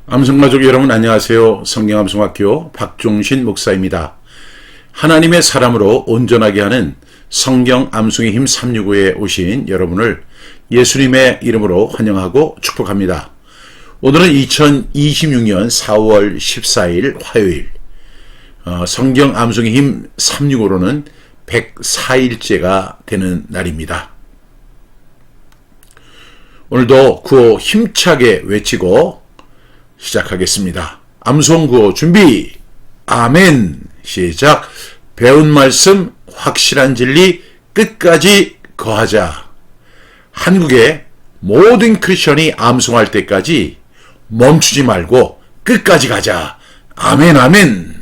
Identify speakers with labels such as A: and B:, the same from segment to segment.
A: 암송가족 여러분 안녕하세요. 성경암송학교 박종신 목사입니다. 하나님의 사람으로 온전하게 하는 성경 암송의 힘 365에 오신 여러분을 예수님의 이름으로 환영하고 축복합니다. 오늘은 2026년 4월 14일 화요일, 성경 암송의 힘 365로는 104일째가 되는 날입니다. 오늘도 구호 힘차게 외치고 시작하겠습니다. 암송 구호 준비. 아멘. 시작. 배운 말씀, 확실한 진리 끝까지 거하자. 한국의 모든 크리스천이 암송할 때까지 멈추지 말고 끝까지 가자. 아멘, 아멘.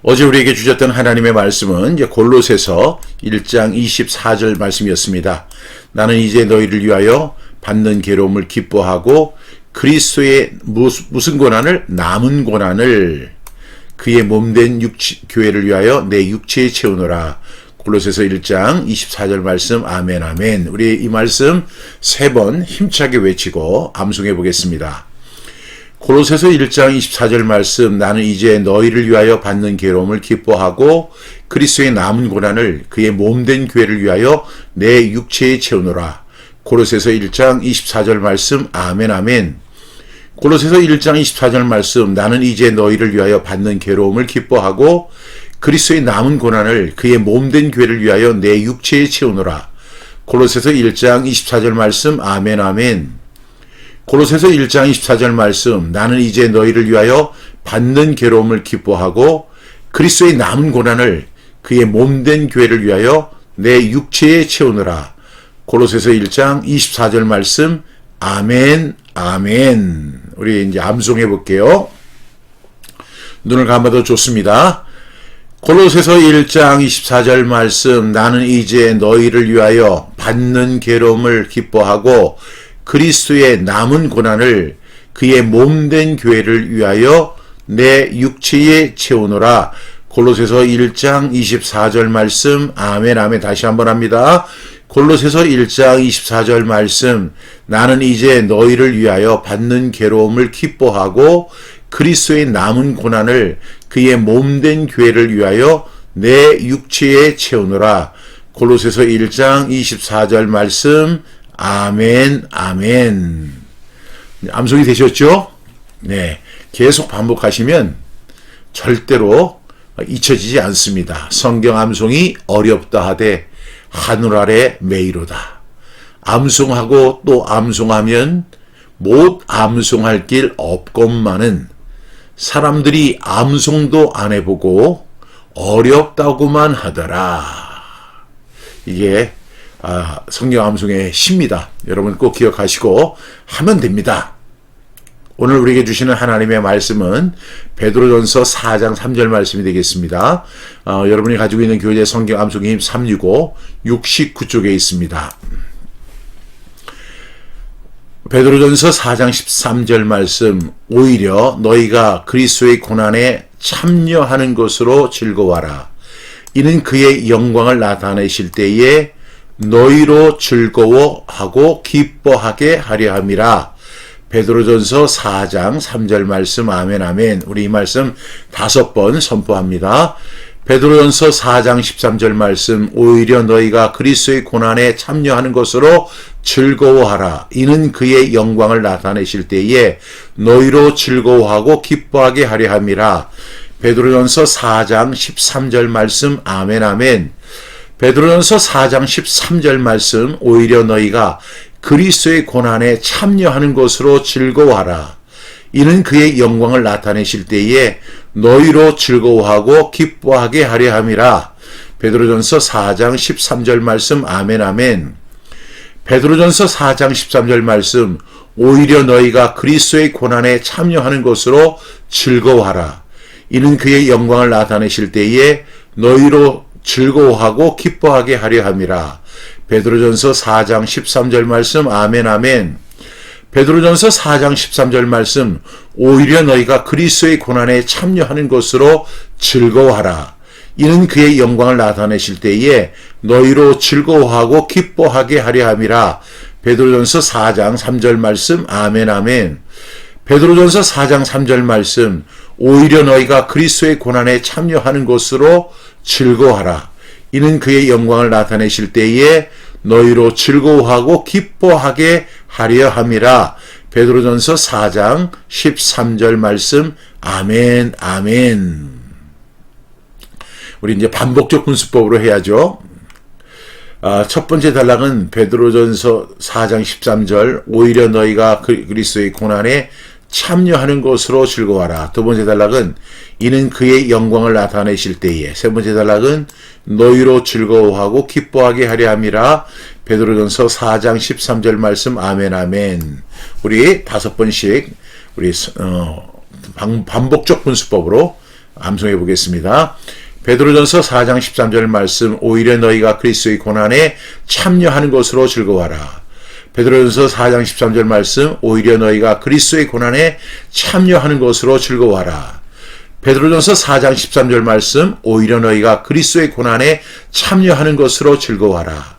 A: 어제 우리에게 주셨던 하나님의 말씀은 이제 골로새서 1장 24절 말씀이었습니다. 나는 이제 너희를 위하여 받는 괴로움을 기뻐하고 그리스도의 무슨 고난을? 남은 고난을 그의 몸된 교회를 위하여 내 육체에 채우노라. 골로새서 1장 24절 말씀. 아멘, 아멘. 우리 이 말씀 3번 힘차게 외치고 암송해 보겠습니다. 골로새서 1장 24절 말씀. 나는 이제 너희를 위하여 받는 괴로움을 기뻐하고 그리스도의 남은 고난을 그의 몸된 교회를 위하여 내 육체에 채우노라. 골로새서 1장 24절 말씀. 아멘, 아멘. 골로새서 1장 24절 말씀. 나는 이제 너희를 위하여 받는 괴로움을 기뻐하고 그리스도의 남은 고난을 그의 몸된 교회를 위하여 내 육체에 채우노라. 골로새서 1장 24절 말씀. 아멘, 아멘. 골로새서 1장 24절 말씀. 나는 이제 너희를 위하여 받는 괴로움을 기뻐하고 그리스도의 남은 고난을 그의 몸된 교회를 위하여 내 육체에 채우느라. 골로새서 1장 24절 말씀. 아멘, 아멘. 우리 이제 암송해 볼게요. 눈을 감아도 좋습니다. 골로새서 1장 24절 말씀. 나는 이제 너희를 위하여 받는 괴로움을 기뻐하고 그리스도의 남은 고난을 그의 몸된 교회를 위하여 내 육체에 채우노라. 골로새서 1장 24절 말씀. 아멘, 아멘. 다시 한번 합니다. 골로새서 1장 24절 말씀. 나는 이제 너희를 위하여 받는 괴로움을 기뻐하고 그리스도의 남은 고난을 그의 몸된 교회를 위하여 내 육체에 채우노라. 골로새서 1장 24절 말씀. 아멘, 아멘. 암송이 되셨죠? 네. 계속 반복하시면 절대로 잊혀지지 않습니다. 성경 암송이 어렵다 하되 하늘 아래 메이로다. 암송하고 또 암송하면 못 암송할 길 없건만은 사람들이 암송도 안 해보고 어렵다고만 하더라. 이게 성경 암송의 시입니다. 여러분 꼭 기억하시고 하면 됩니다. 오늘 우리에게 주시는 하나님의 말씀은 베드로전서 4장 3절 말씀이 되겠습니다. 여러분이 가지고 있는 교재 성경 암송의 힘 365 69쪽에 있습니다. 베드로전서 4장 13절 말씀. 오히려 너희가 그리스도의 고난에 참여하는 것으로 즐거워하라. 이는 그의 영광을 나타내실 때에 너희로 즐거워하고 기뻐하게 하려 함이라. 베드로전서 4장 3절 말씀. 아멘, 아멘. 우리 이 말씀 5번 선포합니다. 베드로전서 4장 13절 말씀. 오히려 너희가 그리스도의 고난에 참여하는 것으로 즐거워하라. 이는 그의 영광을 나타내실 때에 너희로 즐거워하고 기뻐하게 하려 함이라. 베드로전서 4장 13절 말씀. 아멘, 아멘. 베드로전서 4장 13절 말씀. 오히려 너희가 그리스도의 고난에 참여하는 것으로 즐거워하라. 이는 그의 영광을 나타내실 때에 너희로 즐거워하고 기뻐하게 하려 함이라. 베드로전서 4장 13절 말씀. 아멘, 아멘. 베드로전서 4장 13절 말씀. 오히려 너희가 그리스도의 고난에 참여하는 것으로 즐거워하라. 이는 그의 영광을 나타내실 때에 너희로 즐거워하고 기뻐하게 하려 함이라. 베드로전서 4장 13절 말씀. 아멘, 아멘. 베드로전서 4장 13절 말씀. 오히려 너희가 그리스도의 고난에 참여하는 것으로 즐거워하라. 이는 그의 영광을 나타내실 때에 너희로 즐거워하고 기뻐하게 하려 함이라. 베드로전서 4장 3절 말씀 아멘 아멘. 베드로전서 4장 3절 말씀 오히려 너희가 그리스도의 고난에 참여하는 것으로 즐거워하라. 이는 그의 영광을 나타내실 때에 너희로 즐거워하고 기뻐하게 하려 함이라. 베드로전서 4장 13절 말씀 아멘 아멘. 우리 이제 반복적 분수법으로 해야죠. 첫 번째 단락은 베드로전서 4장 13절 오히려 너희가 그리스도의 고난에 참여하는 것으로 즐거워하라. 두 번째 단락은 이는 그의 영광을 나타내실 때에. 세 번째 단락은 너희로 즐거워하고 기뻐하게 하려 함이라. 베드로전서 4장 13절 말씀 아멘 아멘. 우리 5번씩 우리 반복적 분수법으로 암송해 보겠습니다. 베드로전서 4장 13절 말씀 오히려 너희가 그리스도의 고난에 참여하는 것으로 즐거워하라. 베드로전서 4장 13절 말씀 오히려 너희가 그리스도의 고난에 참여하는 것으로 즐거워하라. 베드로전서 4장 13절 말씀 오히려 너희가 그리스도의 고난에 참여하는 것으로 즐거워하라.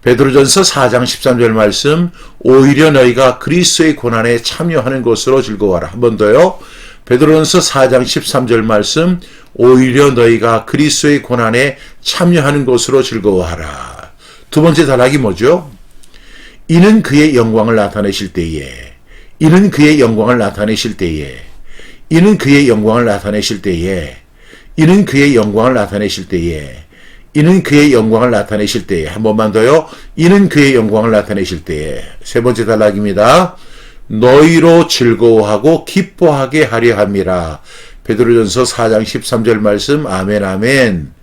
A: 베드로전서 4장 13절 말씀 오히려 너희가 그리스도의 고난에 참여하는 것으로 즐거워하라. 한 번 더요. 베드로전서 4장 13절 말씀 오히려 너희가 그리스도의 고난에 참여하는 것으로 즐거워하라. 두 번째 단락이 뭐죠? 이는 그의 영광을 나타내실 때에. 이는 그의 영광을 나타내실 때에. 이는 그의 영광을 나타내실 때에. 이는 그의 영광을 나타내실 때에. 이는 그의 영광을 나타내실 때에. 한 번만 더요. 이는 그의 영광을 나타내실 때에. 세 번째 단락입니다. 너희로 즐거워하고 기뻐하게 하려 함이라. 베드로전서 4장 13절 말씀 아멘 아멘.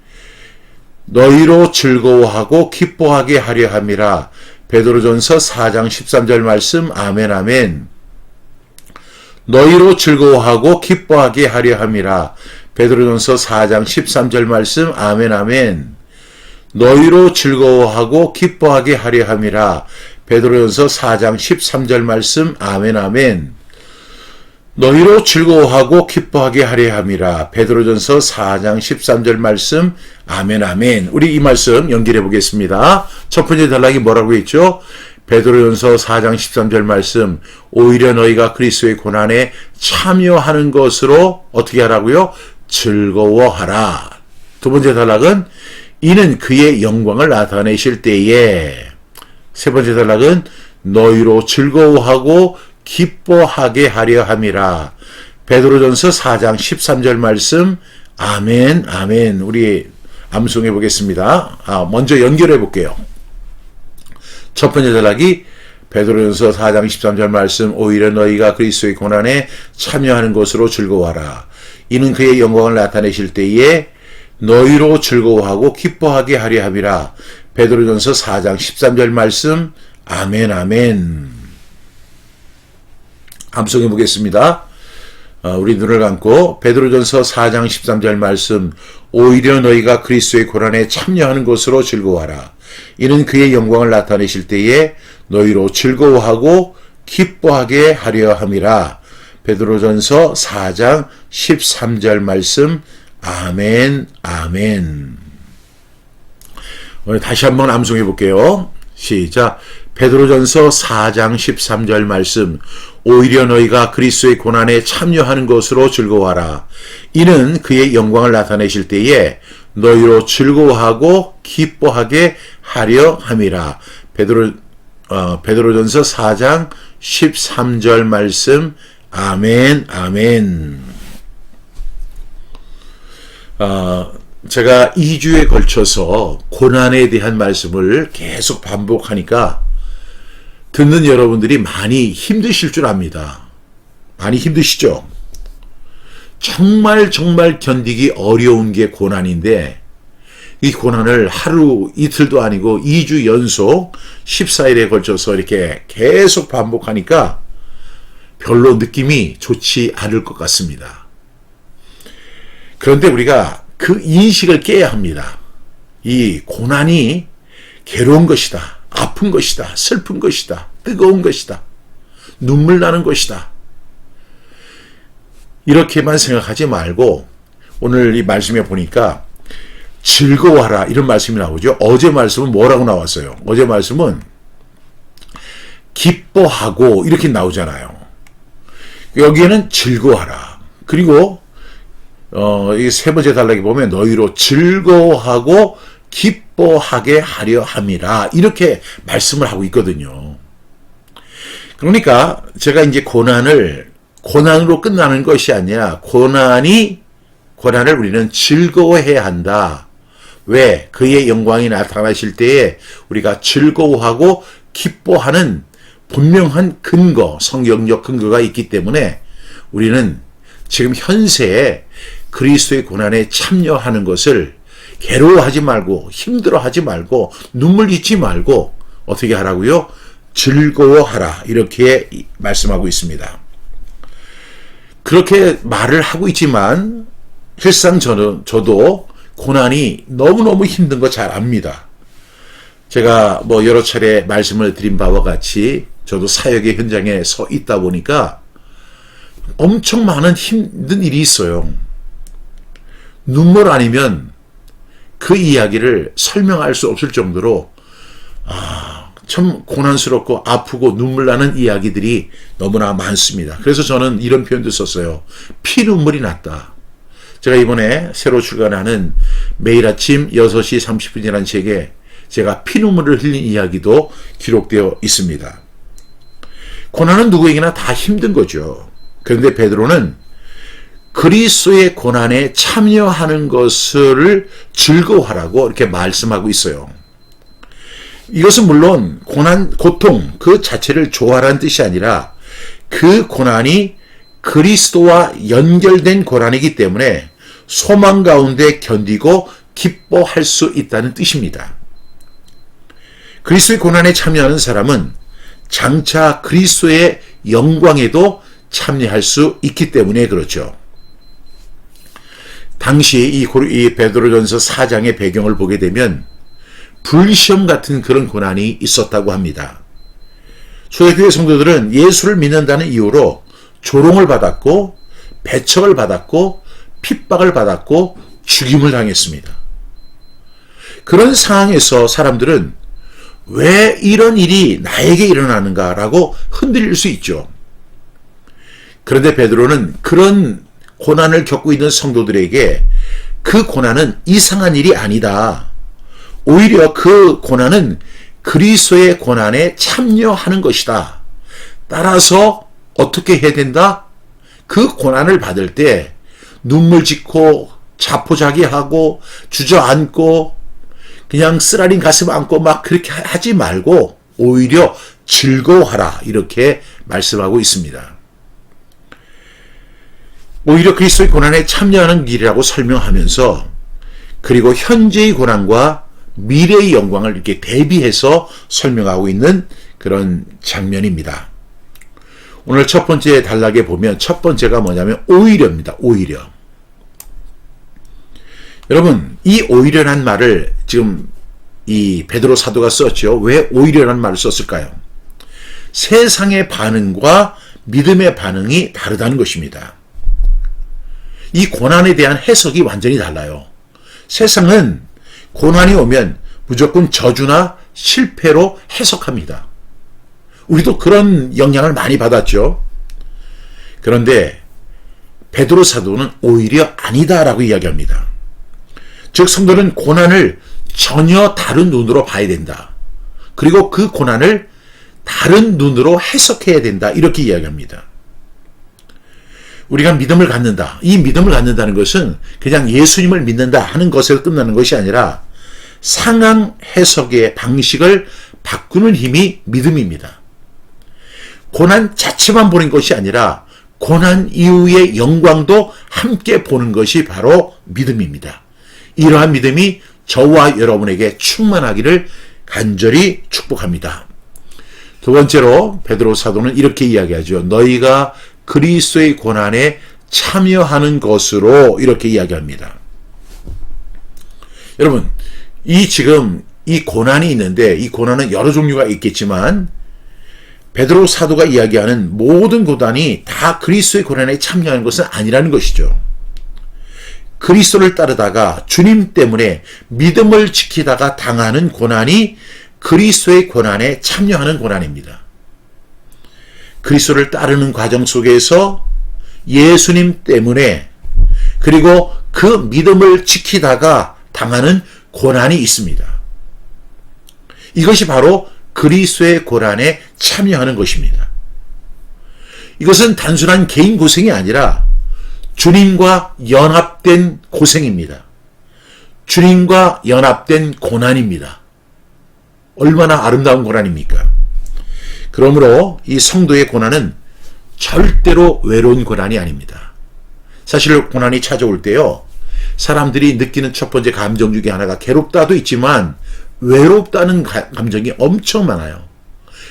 A: 너희로 즐거워하고 기뻐하게 하려 함이라. 베드로전서 4장 13절 말씀 아멘 아멘. 너희로 즐거워하고 기뻐하게 하려 함이라. 베드로전서 4장 13절 말씀 아멘 아멘. 너희로 즐거워하고 기뻐하게 하려 함이라. 베드로전서 4장 13절 말씀 아멘 아멘. 너희로 즐거워하고 기뻐하게 하려 함이라. 베드로전서 4장 13절 말씀 아멘 아멘. 우리 이 말씀 연결해 보겠습니다. 첫 번째 단락이 뭐라고 했죠? 베드로전서 4장 13절 말씀 오히려 너희가 그리스도의 고난에 참여하는 것으로 어떻게 하라고요? 즐거워하라. 두 번째 단락은 이는 그의 영광을 나타내실 때에. 세 번째 단락은 너희로 즐거워하고 기뻐하게 하려 함이라. 베드로전서 4장 13절 말씀 아멘 아멘. 우리 암송해 보겠습니다. 먼저 연결해 볼게요. 첫 번째 단락이 베드로전서 4장 13절 말씀 오히려 너희가 그리스도의 고난에 참여하는 것으로 즐거워하라. 이는 그의 영광을 나타내실 때에 너희로 즐거워하고 기뻐하게 하려 함이라. 베드로전서 4장 13절 말씀 아멘 아멘. 암송해 보겠습니다. 우리 눈을 감고 베드로전서 4장 13절 말씀 오히려 너희가 그리스도의 고난에 참여하는 것으로 즐거워하라. 이는 그의 영광을 나타내실 때에 너희로 즐거워하고 기뻐하게 하려 함이라. 베드로전서 4장 13절 말씀 아멘 아멘. 오늘 다시 한번 암송해 볼게요. 시작. 베드로전서 4장 13절 말씀 오히려 너희가 그리스도의 고난에 참여하는 것으로 즐거워하라. 이는 그의 영광을 나타내실 때에 너희로 즐거워하고 기뻐하게 하려 함이라. 베드로전서 4장 13절 말씀 아멘 아멘. 제가 2주에 걸쳐서 고난에 대한 말씀을 계속 반복하니까 듣는 여러분들이 많이 힘드실 줄 압니다. 많이 힘드시죠? 정말 견디기 어려운 게 고난인데 이 고난을 하루 이틀도 아니고 2주 연속 14일에 걸쳐서 이렇게 계속 반복하니까 별로 느낌이 좋지 않을 것 같습니다. 그런데 우리가 그 인식을 깨야 합니다. 이 고난이 괴로운 것이다. 아픈 것이다. 슬픈 것이다. 뜨거운 것이다. 눈물 나는 것이다. 이렇게만 생각하지 말고 오늘 이 말씀에 보니까 즐거워하라 이런 말씀이 나오죠. 어제 말씀은 뭐라고 나왔어요? 어제 말씀은 기뻐하고 이렇게 나오잖아요. 여기에는 즐거워하라. 그리고 이 세 번째 단락에 보면 너희로 즐거워하고 기뻐하게 하려 함이라 이렇게 말씀을 하고 있거든요. 그러니까 제가 이제 고난으로 끝나는 것이 아니라 고난을 우리는 즐거워해야 한다. 왜? 그의 영광이 나타나실 때에 우리가 즐거워하고 기뻐하는 분명한 근거, 성경적 근거가 있기 때문에 우리는 지금 현세에 그리스도의 고난에 참여하는 것을 괴로워하지 말고 힘들어하지 말고 눈물 짓지 말고 어떻게 하라고요? 즐거워하라 이렇게 말씀하고 있습니다. 그렇게 말을 하고 있지만 실상 저도 고난이 너무너무 힘든 거 잘 압니다. 제가 여러 차례 말씀을 드린 바와 같이 저도 사역의 현장에 서 있다 보니까 엄청 많은 힘든 일이 있어요. 눈물 아니면 그 이야기를 설명할 수 없을 정도로 참 고난스럽고 아프고 눈물 나는 이야기들이 너무나 많습니다. 그래서 저는 이런 표현도 썼어요. 피눈물이 났다. 제가 이번에 새로 출간하는 매일 아침 6시 30분이라는 책에 제가 피눈물을 흘린 이야기도 기록되어 있습니다. 고난은 누구에게나 다 힘든 거죠. 그런데 베드로는 그리스도의 고난에 참여하는 것을 즐거워하라고 이렇게 말씀하고 있어요. 이것은 물론 고통 그 자체를 좋아하라는 뜻이 아니라 그 고난이 그리스도와 연결된 고난이기 때문에 소망 가운데 견디고 기뻐할 수 있다는 뜻입니다. 그리스도의 고난에 참여하는 사람은 장차 그리스도의 영광에도 참여할 수 있기 때문에 그렇죠. 당시 이 베드로전서 4장의 배경을 보게 되면 불시험 같은 그런 고난이 있었다고 합니다. 초대교회 성도들은 예수를 믿는다는 이유로 조롱을 받았고 배척을 받았고 핍박을 받았고 죽임을 당했습니다. 그런 상황에서 사람들은 왜 이런 일이 나에게 일어나는가라고 흔들릴 수 있죠. 그런데 베드로는 그런 고난을 겪고 있는 성도들에게 그 고난은 이상한 일이 아니다. 오히려 그 고난은 그리스도의 고난에 참여하는 것이다. 따라서 어떻게 해야 된다? 그 고난을 받을 때 눈물 짓고 자포자기하고 주저앉고 그냥 쓰라린 가슴 안고 막 그렇게 하지 말고 오히려 즐거워하라 이렇게 말씀하고 있습니다. 오히려 그리스도의 고난에 참여하는 길이라고 설명하면서 그리고 현재의 고난과 미래의 영광을 이렇게 대비해서 설명하고 있는 그런 장면입니다. 오늘 첫 번째 단락에 보면 첫 번째가 뭐냐면 오히려입니다. 오히려. 여러분, 이 오히려란 말을 지금 이 베드로 사도가 썼죠. 왜 오히려란 말을 썼을까요? 세상의 반응과 믿음의 반응이 다르다는 것입니다. 이 고난에 대한 해석이 완전히 달라요. 세상은 고난이 오면 무조건 저주나 실패로 해석합니다. 우리도 그런 영향을 많이 받았죠. 그런데 베드로 사도는 오히려 아니다라고 이야기합니다. 즉 성도는 고난을 전혀 다른 눈으로 봐야 된다. 그리고 그 고난을 다른 눈으로 해석해야 된다. 이렇게 이야기합니다. 우리가 믿음을 갖는다. 이 믿음을 갖는다는 것은 그냥 예수님을 믿는다 하는 것에서 끝나는 것이 아니라 상황 해석의 방식을 바꾸는 힘이 믿음입니다. 고난 자체만 보는 것이 아니라 고난 이후의 영광도 함께 보는 것이 바로 믿음입니다. 이러한 믿음이 저와 여러분에게 충만하기를 간절히 축복합니다. 두 번째로 베드로 사도는 이렇게 이야기하죠. 너희가 그리스도의 고난에 참여하는 것으로 이렇게 이야기합니다. 여러분, 지금 이 고난이 있는데 이 고난은 여러 종류가 있겠지만 베드로 사도가 이야기하는 모든 고난이 다 그리스도의 고난에 참여하는 것은 아니라는 것이죠. 그리스도를 따르다가 주님 때문에 믿음을 지키다가 당하는 고난이 그리스도의 고난에 참여하는 고난입니다. 그리스도를 따르는 과정 속에서 예수님 때문에 그리고 그 믿음을 지키다가 당하는 고난이 있습니다. 이것이 바로 그리스도의 고난에 참여하는 것입니다. 이것은 단순한 개인 고생이 아니라 주님과 연합된 고생입니다. 주님과 연합된 고난입니다. 얼마나 아름다운 고난입니까? 그러므로 이 성도의 고난은 절대로 외로운 고난이 아닙니다. 사실 고난이 찾아올 때요, 사람들이 느끼는 첫 번째 감정 중에 하나가 괴롭다도 있지만 외롭다는 감정이 엄청 많아요.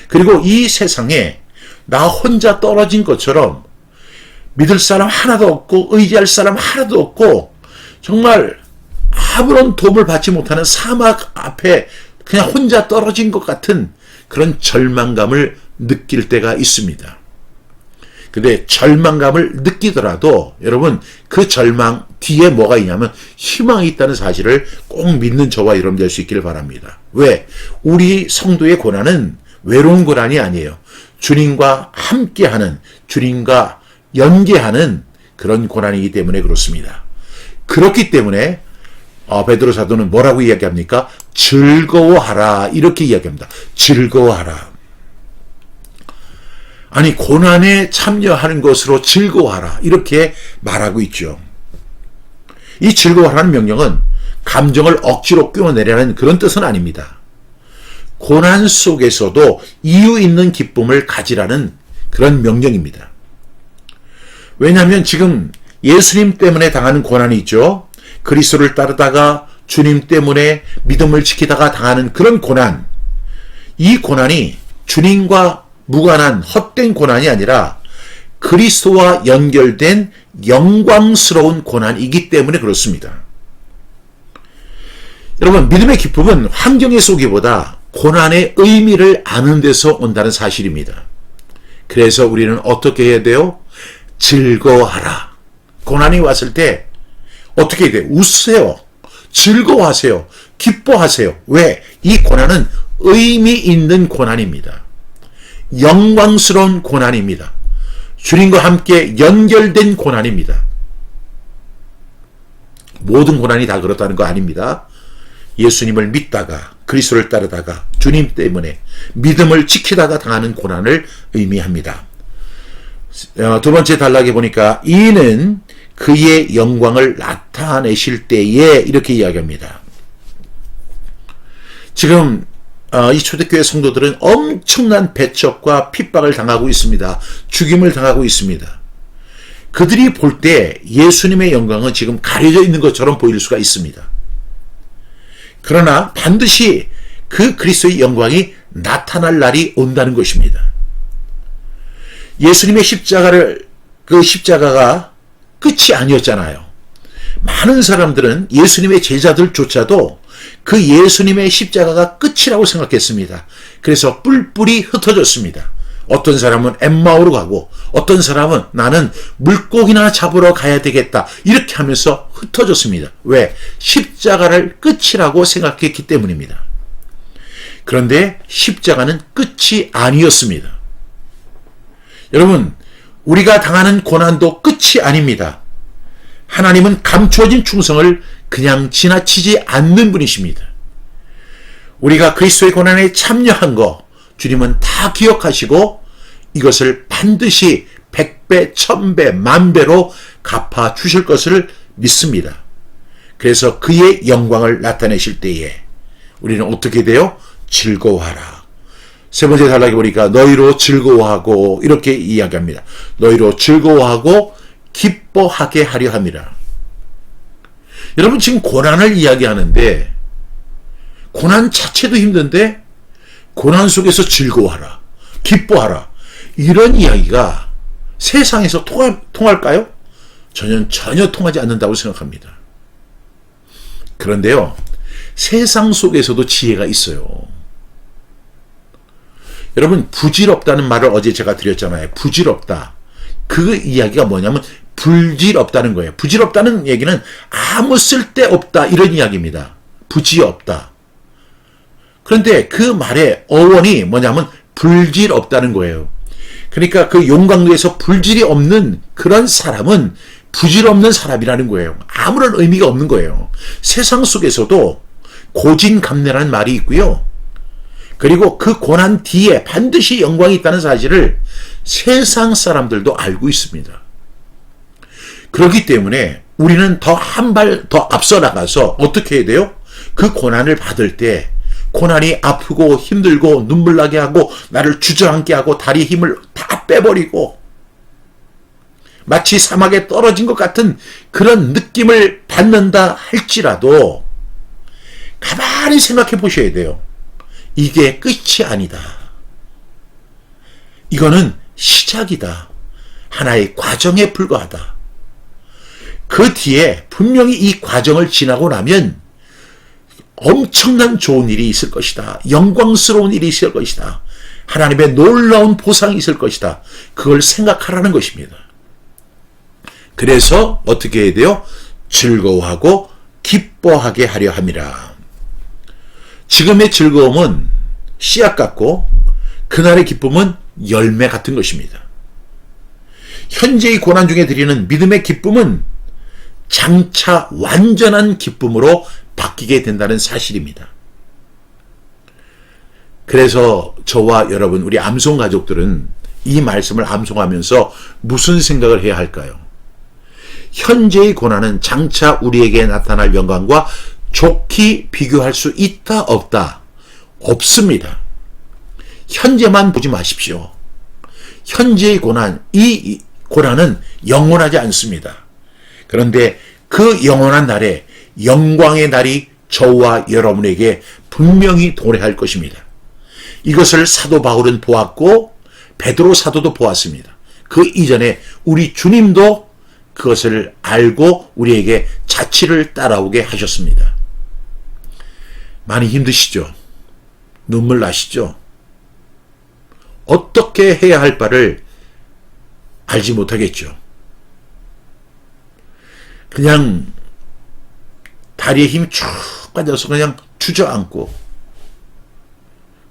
A: 그리고 이 세상에 나 혼자 떨어진 것처럼 믿을 사람 하나도 없고 의지할 사람 하나도 없고 정말 아무런 도움을 받지 못하는 사막 앞에 그냥 혼자 떨어진 것 같은 그런 절망감을 느낄 때가 있습니다. 근데 절망감을 느끼더라도 여러분 그 절망 뒤에 뭐가 있냐면 희망이 있다는 사실을 꼭 믿는 저와 여러분 될 수 있기를 바랍니다. 왜? 우리 성도의 고난은 외로운 고난이 아니에요. 주님과 함께하는, 주님과 연계하는 그런 고난이기 때문에 그렇습니다. 그렇기 때문에 베드로 사도는 뭐라고 이야기합니까? 즐거워하라 이렇게 이야기합니다. 즐거워하라. 아니 고난에 참여하는 것으로 즐거워하라 이렇게 말하고 있죠. 이 즐거워하라는 명령은 감정을 억지로 끌어내려는 그런 뜻은 아닙니다. 고난 속에서도 이유 있는 기쁨을 가지라는 그런 명령입니다. 왜냐하면 지금 예수님 때문에 당하는 고난이 있죠. 그리스도를 따르다가 주님 때문에 믿음을 지키다가 당하는 그런 고난, 이 고난이 주님과 무관한 헛된 고난이 아니라 그리스도와 연결된 영광스러운 고난이기 때문에 그렇습니다. 여러분, 믿음의 기쁨은 환경의 쏘기보다 고난의 의미를 아는 데서 온다는 사실입니다. 그래서 우리는 어떻게 해야 돼요? 즐거워하라. 고난이 왔을 때 어떻게 해야 돼요? 웃으세요. 즐거워하세요. 기뻐하세요. 왜? 이 고난은 의미 있는 고난입니다. 영광스러운 고난입니다. 주님과 함께 연결된 고난입니다. 모든 고난이 다 그렇다는 거 아닙니다. 예수님을 믿다가 그리스도를 따르다가 주님 때문에 믿음을 지키다가 당하는 고난을 의미합니다. 두 번째 단락에 보니까 이는 그의 영광을 나타내실 때에 이렇게 이야기합니다. 지금 이 초대교회 성도들은 엄청난 배척과 핍박을 당하고 있습니다. 죽임을 당하고 있습니다. 그들이 볼 때 예수님의 영광은 지금 가려져 있는 것처럼 보일 수가 있습니다. 그러나 반드시 그 그리스도의 영광이 나타날 날이 온다는 것입니다. 예수님의 십자가가 끝이 아니었잖아요. 많은 사람들은 예수님의 제자들조차도 그 예수님의 십자가가 끝이라고 생각했습니다. 그래서 뿔뿔이 흩어졌습니다. 어떤 사람은 엠마오로 가고 어떤 사람은 나는 물고기나 잡으러 가야 되겠다 이렇게 하면서 흩어졌습니다. 왜? 십자가를 끝이라고 생각했기 때문입니다. 그런데 십자가는 끝이 아니었습니다. 여러분, 우리가 당하는 고난도 끝이 아닙니다. 하나님은 감추어진 충성을 그냥 지나치지 않는 분이십니다. 우리가 그리스도의 고난에 참여한 거 주님은 다 기억하시고 이것을 반드시 100배, 1000배, 만배로 갚아 주실 것을 믿습니다. 그래서 그의 영광을 나타내실 때에 우리는 어떻게 돼요? 즐거워하라. 세 번째 단락에 보니까 너희로 즐거워하고 이렇게 이야기합니다. 너희로 즐거워하고 기뻐하게 하려 함이라. 여러분 지금 고난을 이야기하는데 고난 자체도 힘든데 고난 속에서 즐거워하라. 기뻐하라. 이런 이야기가 세상에서 통할까요? 전혀 통하지 않는다고 생각합니다. 그런데요. 세상 속에서도 지혜가 있어요. 여러분 부질없다는 말을 어제 제가 드렸잖아요. 부질없다. 그 이야기가 뭐냐면 불질없다는 거예요. 부질없다는 얘기는 아무 쓸데없다 이런 이야기입니다. 부질없다. 그런데 그 말의 어원이 뭐냐면 불질없다는 거예요. 그러니까 그 용광로에서 불질이 없는 그런 사람은 부질없는 사람이라는 거예요. 아무런 의미가 없는 거예요. 세상 속에서도 고진감래라는 말이 있고요. 그리고 그 고난 뒤에 반드시 영광이 있다는 사실을 세상 사람들도 알고 있습니다. 그렇기 때문에 우리는 더 한 발 더 앞서 나가서 어떻게 해야 돼요? 그 고난을 받을 때 고난이 아프고 힘들고 눈물 나게 하고 나를 주저앉게 하고 다리에 힘을 다 빼버리고 마치 사막에 떨어진 것 같은 그런 느낌을 받는다 할지라도 가만히 생각해 보셔야 돼요. 이게 끝이 아니다. 이거는 시작이다. 하나의 과정에 불과하다. 그 뒤에 분명히 이 과정을 지나고 나면 엄청난 좋은 일이 있을 것이다. 영광스러운 일이 있을 것이다. 하나님의 놀라운 보상이 있을 것이다. 그걸 생각하라는 것입니다. 그래서 어떻게 해야 돼요? 즐거워하고 기뻐하게 하려 함이라. 지금의 즐거움은 씨앗 같고 그날의 기쁨은 열매 같은 것입니다. 현재의 고난 중에 드리는 믿음의 기쁨은 장차 완전한 기쁨으로 바뀌게 된다는 사실입니다. 그래서 저와 여러분, 우리 암송 가족들은 이 말씀을 암송하면서 무슨 생각을 해야 할까요? 현재의 고난은 장차 우리에게 나타날 영광과 좋게 비교할 수 있다 없다? 없습니다. 현재만 보지 마십시오. 현재의 고난, 이 고난은 영원하지 않습니다. 그런데 그 영원한 날에 영광의 날이 저와 여러분에게 분명히 도래할 것입니다. 이것을 사도 바울은 보았고 베드로 사도도 보았습니다. 그 이전에 우리 주님도 그것을 알고 우리에게 자취를 따라오게 하셨습니다. 많이 힘드시죠? 눈물 나시죠? 어떻게 해야 할 바를 알지 못하겠죠. 그냥 다리에 힘이 쭉 빠져서 그냥 주저앉고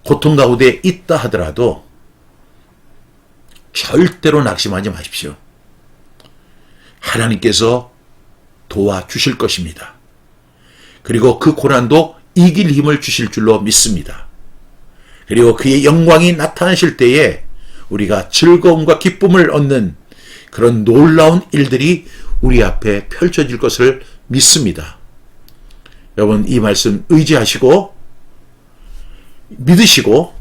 A: 고통 가운데 있다 하더라도 절대로 낙심하지 마십시오. 하나님께서 도와주실 것입니다. 그리고 그 고난도 이길 힘을 주실 줄로 믿습니다. 그리고 그의 영광이 나타나실 때에 우리가 즐거움과 기쁨을 얻는 그런 놀라운 일들이 우리 앞에 펼쳐질 것을 믿습니다. 여러분, 이 말씀 의지하시고 믿으시고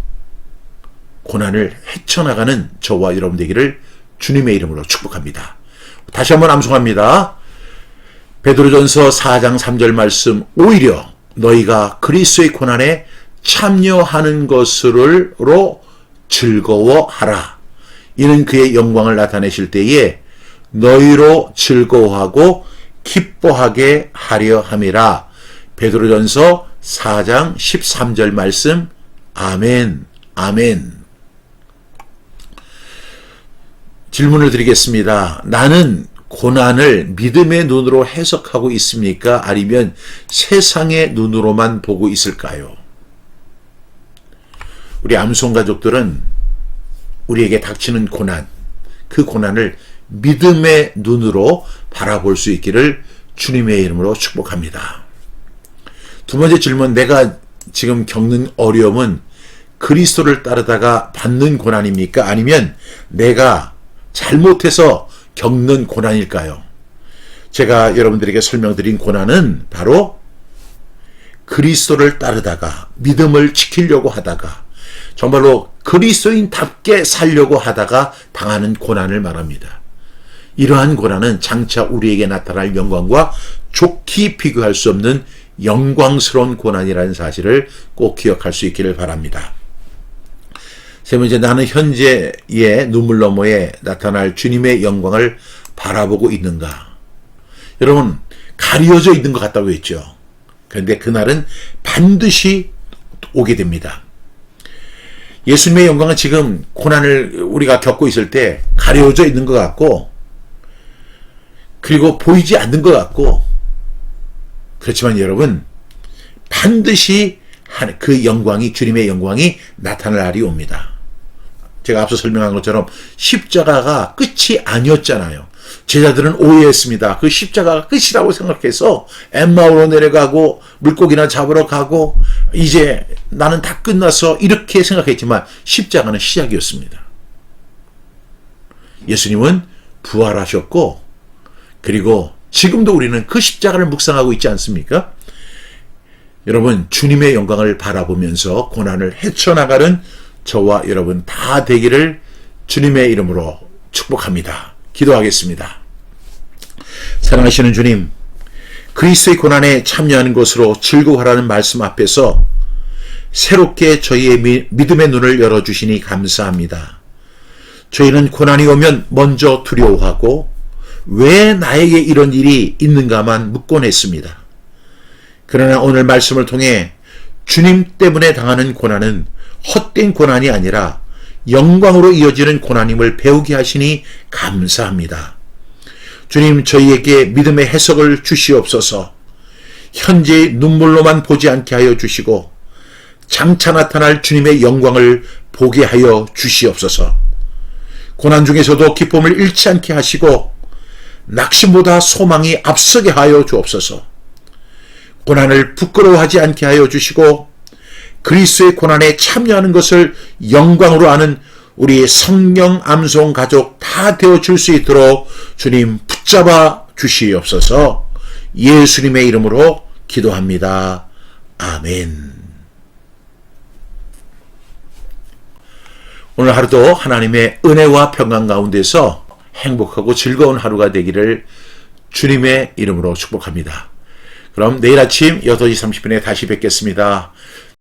A: 고난을 헤쳐나가는 저와 여러분 되기를 주님의 이름으로 축복합니다. 다시 한번 암송합니다. 베드로전서 4장 3절 말씀, 오히려 너희가 그리스도의 고난에 참여하는 것으로 즐거워하라. 이는 그의 영광을 나타내실 때에 너희로 즐거워하고 기뻐하게 하려 함이라. 베드로전서 4장 13절 말씀. 아멘. 아멘. 질문을 드리겠습니다. 나는 고난을 믿음의 눈으로 해석하고 있습니까? 아니면 세상의 눈으로만 보고 있을까요? 우리 암송 가족들은 우리에게 닥치는 고난, 그 고난을 믿음의 눈으로 바라볼 수 있기를 주님의 이름으로 축복합니다. 두 번째 질문, 내가 지금 겪는 어려움은 그리스도를 따르다가 받는 고난입니까? 아니면 내가 잘못해서 겪는 고난일까요? 제가 여러분들에게 설명드린 고난은 바로 그리스도를 따르다가 믿음을 지키려고 하다가 정말로 그리스도인답게 살려고 하다가 당하는 고난을 말합니다. 이러한 고난은 장차 우리에게 나타날 영광과 좋게 비교할 수 없는 영광스러운 고난이라는 사실을 꼭 기억할 수 있기를 바랍니다. 세 번째, 나는 현재의 눈물 너머에 나타날 주님의 영광을 바라보고 있는가? 여러분, 가려져 있는 것 같다고 했죠. 그런데 그날은 반드시 오게 됩니다. 예수님의 영광은 지금 고난을 우리가 겪고 있을 때 가려져 있는 것 같고, 그리고 보이지 않는 것 같고, 그렇지만 여러분, 반드시 그 영광이, 주님의 영광이 나타날 날이 옵니다. 제가 앞서 설명한 것처럼 십자가가 끝이 아니었잖아요. 제자들은 오해했습니다. 그 십자가가 끝이라고 생각해서 엠마오로 내려가고 물고기나 잡으러 가고 이제 나는 다 끝났어 이렇게 생각했지만 십자가는 시작이었습니다. 예수님은 부활하셨고 그리고 지금도 우리는 그 십자가를 묵상하고 있지 않습니까? 여러분, 주님의 영광을 바라보면서 고난을 헤쳐나가는 저와 여러분 다 되기를 주님의 이름으로 축복합니다. 기도하겠습니다. 사랑하시는 주님, 그리스도의 고난에 참여하는 것으로 즐거워하라는 말씀 앞에서 새롭게 저희의 믿음의 눈을 열어주시니 감사합니다. 저희는 고난이 오면 먼저 두려워하고 왜 나에게 이런 일이 있는가만 묻곤 했습니다. 그러나 오늘 말씀을 통해 주님 때문에 당하는 고난은 헛된 고난이 아니라 영광으로 이어지는 고난임을 배우게 하시니 감사합니다. 주님, 저희에게 믿음의 해석을 주시옵소서. 현재의 눈물로만 보지 않게 하여 주시고 장차 나타날 주님의 영광을 보게 하여 주시옵소서. 고난 중에서도 기쁨을 잃지 않게 하시고 낙심보다 소망이 앞서게 하여 주옵소서. 고난을 부끄러워하지 않게 하여 주시고 그리스도의 고난에 참여하는 것을 영광으로 아는 우리 성령 암송 가족 다 되어줄 수 있도록 주님 붙잡아 주시옵소서. 예수님의 이름으로 기도합니다. 아멘. 오늘 하루도 하나님의 은혜와 평강 가운데서 행복하고 즐거운 하루가 되기를 주님의 이름으로 축복합니다. 그럼 내일 아침 8시 30분에 다시 뵙겠습니다.